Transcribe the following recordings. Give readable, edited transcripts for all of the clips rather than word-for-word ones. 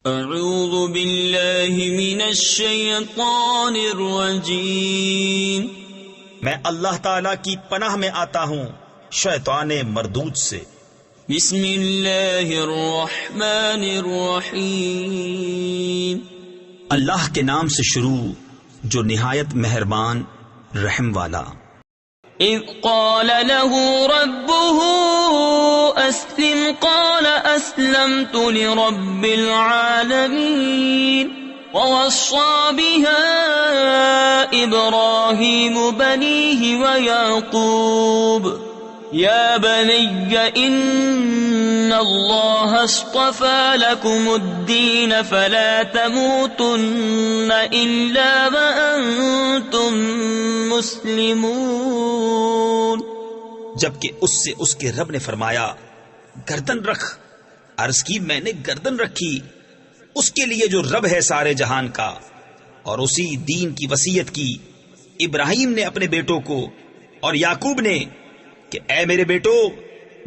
اعوذ باللہ من الشیطان الرجیم، میں اللہ تعالی کی پناہ میں آتا ہوں شیطان مردود سے۔ بسم اللہ الرحمن الرحیم، اللہ کے نام سے شروع جو نہایت مہربان رحم والا۔ اذ قال له ربه اسلم قال اسلمت لرب العالمين ووصى بها ابراهيم بنيه ويعقوب يا بني ان الله اصطفى لكم الدين فلا تموتن الا وانتم مسلمون۔ جبکہ اس سے اس کے رب نے فرمایا گردن رکھ، عرض کی میں نے گردن رکھی اس کے لیے جو رب ہے سارے جہان کا، اور اسی دین کی وصیت کی ابراہیم نے اپنے بیٹوں کو اور یعقوب نے کہ اے میرے بیٹو،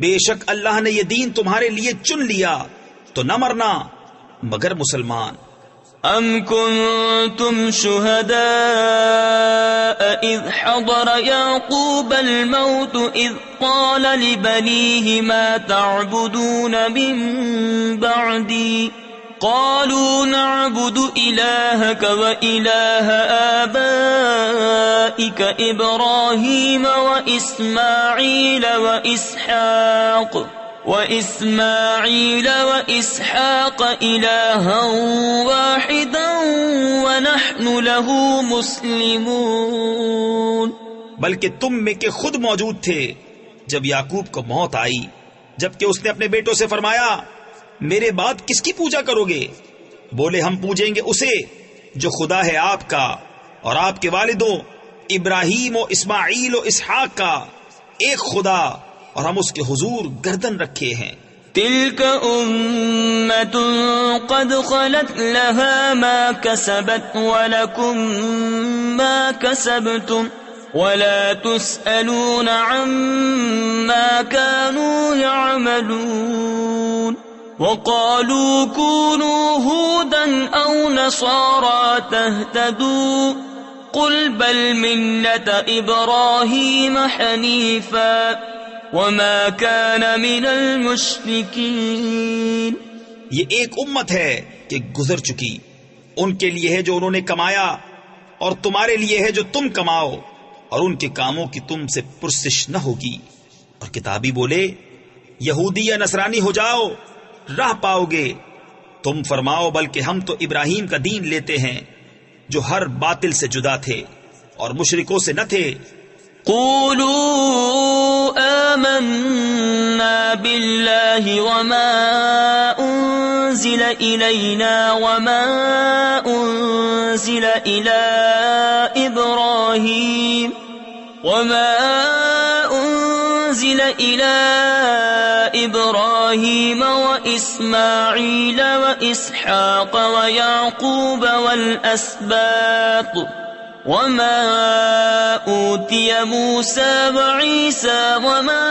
بے شک اللہ نے یہ دین تمہارے لیے چن لیا تو نہ مرنا مگر مسلمان۔ ام کنتم شہداء اذ حضر یعقوب الموت اذ قال لبنیہ ما تعبدون من بعدی قالوا نعبد الہک والہ آبائک ابراہیم وإسماعيل وإسحاق إلها واحدا ونحن له مسلمون۔ بلکہ تم میں کے خود موجود تھے جب یعقوب کو موت آئی، جبکہ اس نے اپنے بیٹوں سے فرمایا میرے بعد کس کی پوجا کرو گے؟ بولے ہم پوجیں گے اسے جو خدا ہے آپ کا اور آپ کے والدوں ابراہیم و اسماعیل و اسحاق کا، ایک خدا، اور ہم اس کے حضور گردن رکھے ہیں۔ تلک امت قد خلت لها ما كسبت ولکم ما كسبتم ولا تسألون عما كانوا يعملون۔ وقالوا كونوا هودا او نصارى تهتدوا قل بل ملة ابراہیم حنیفا وما كان من المشركين۔ یہ ایک امت ہے کہ گزر چکی، ان کے لیے ہے جو انہوں نے کمایا اور تمہارے لیے ہے جو تم کماؤ، اور ان کے کاموں کی تم سے پرسش نہ ہوگی۔ اور کتابی بولے یہودی یا نصرانی ہو جاؤ راہ پاؤ گے، تم فرماؤ بلکہ ہم تو ابراہیم کا دین لیتے ہیں جو ہر باطل سے جدا تھے اور مشرکوں سے نہ تھے۔ قولوا آمنا بالله وما أنزل إلينا وما أنزل إلى إبراهيم وإسماعيل وإسحاق ويعقوب والأسباط وما أوتي موسى وعيسى وما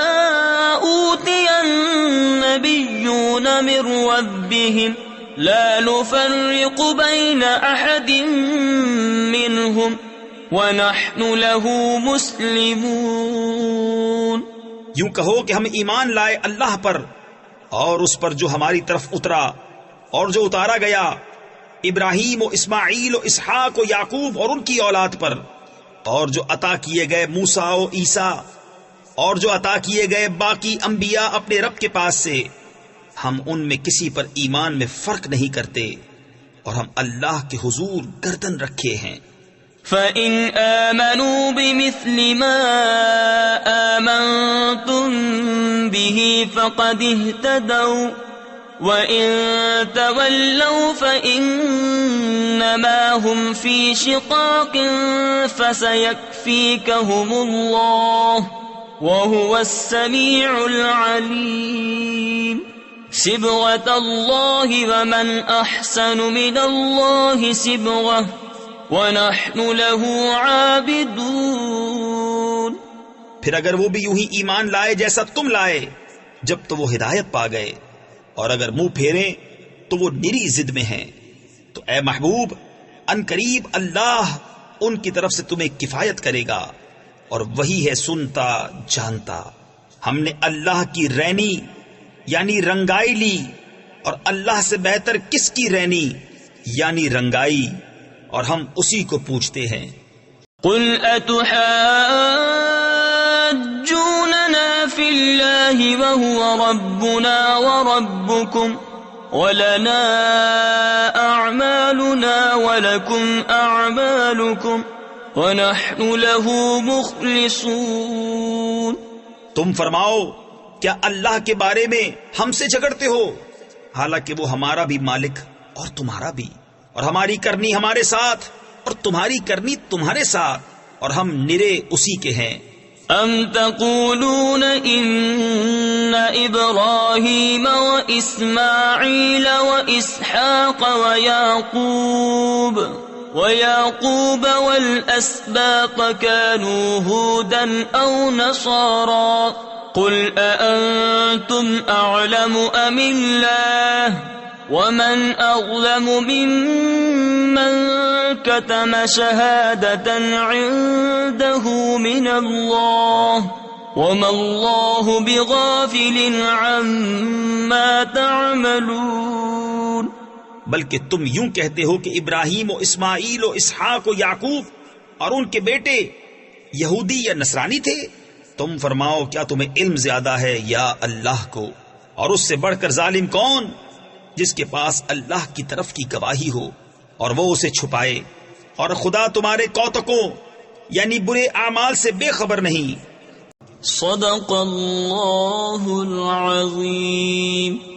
أوتي النبيون من ربهم لا نفرق بين أحد منهم ونحن له مسلمون۔ یوں کہو کہ ہم ایمان لائے اللہ پر اور اس پر جو ہماری طرف اترا اور جو اتارا گیا ابراہیم و اسماعیل و اسحاق و یعقوب اور ان کی اولاد پر، اور جو عطا کیے گئے موسیٰ و عیسیٰ اور جو عطا کیے گئے باقی انبیاء اپنے رب کے پاس سے، ہم ان میں کسی پر ایمان میں فرق نہیں کرتے اور ہم اللہ کے حضور گردن رکھے ہیں۔ فَإِنْ آمَنُوا بِمِثْلِ مَا آمَنْتُمْ بِهِ فَقَدِ اهْتَدَوْا وَإِن تَوَلَّوْا فَإِنَّمَا هُمْ فِي شِقَاقٍ فَسَيَكْفِيكَهُمُ اللَّهُ وَهُوَ السَّمِيعُ الْعَلِيمُ۔ صِبْغَةَ اللَّهِ وَمَنْ أَحْسَنُ مِنَ اللَّهِ صِبْغَةً وَنَحْنُ لَهُ عَابِدُونَ۔ پھر اگر وہ بھی یوں ہی ایمان لائے جیسا تم لائے جب تو وہ ہدایت پا گئے، اور اگر منہ پھیریں تو وہ نری ضد میں ہیں۔ تو اے محبوب، ان قریب اللہ ان کی طرف سے تمہیں کفایت کرے گا، اور وہی ہے سنتا جانتا۔ ہم نے اللہ کی رینی یعنی رنگائی لی، اور اللہ سے بہتر کس کی رینی یعنی رنگائی، اور ہم اسی کو پوچھتے ہیں۔ قل اتحاجوننا فی اللہ وهو ربنا وربکم ولنا اعمالنا ولکم اعمالکم ونحن له مخلصون۔ تم فرماؤ، کیا اللہ کے بارے میں ہم سے جھگڑتے ہو، حالانکہ وہ ہمارا بھی مالک اور تمہارا بھی، اور ہماری کرنی ہمارے ساتھ اور تمہاری کرنی تمہارے ساتھ، اور ہم نرے اسی کے ہیں۔ ام تقولون ان ابراہیم واسماعیل واسحاق ويعقوب والأسباط كانوا هودا أو نصارا قل أأنتم أعلم أم الله ومن أظلم ممن كتم شهادة عنده من الله وما الله بغافل عما تعملون۔ بلکہ تم یوں کہتے ہو کہ ابراہیم و اسماعیل و اسحاق و یعقوب اور ان کے بیٹے یہودی یا نصرانی تھے۔ تم فرماؤ، کیا تمہیں علم زیادہ ہے یا اللہ کو؟ اور اس سے بڑھ کر ظالم کون، جس کے پاس اللہ کی طرف کی گواہی ہو اور وہ اسے چھپائے، اور خدا تمہارے کوتکوں یعنی برے اعمال سے بے خبر نہیں۔ صدق اللہ العظیم۔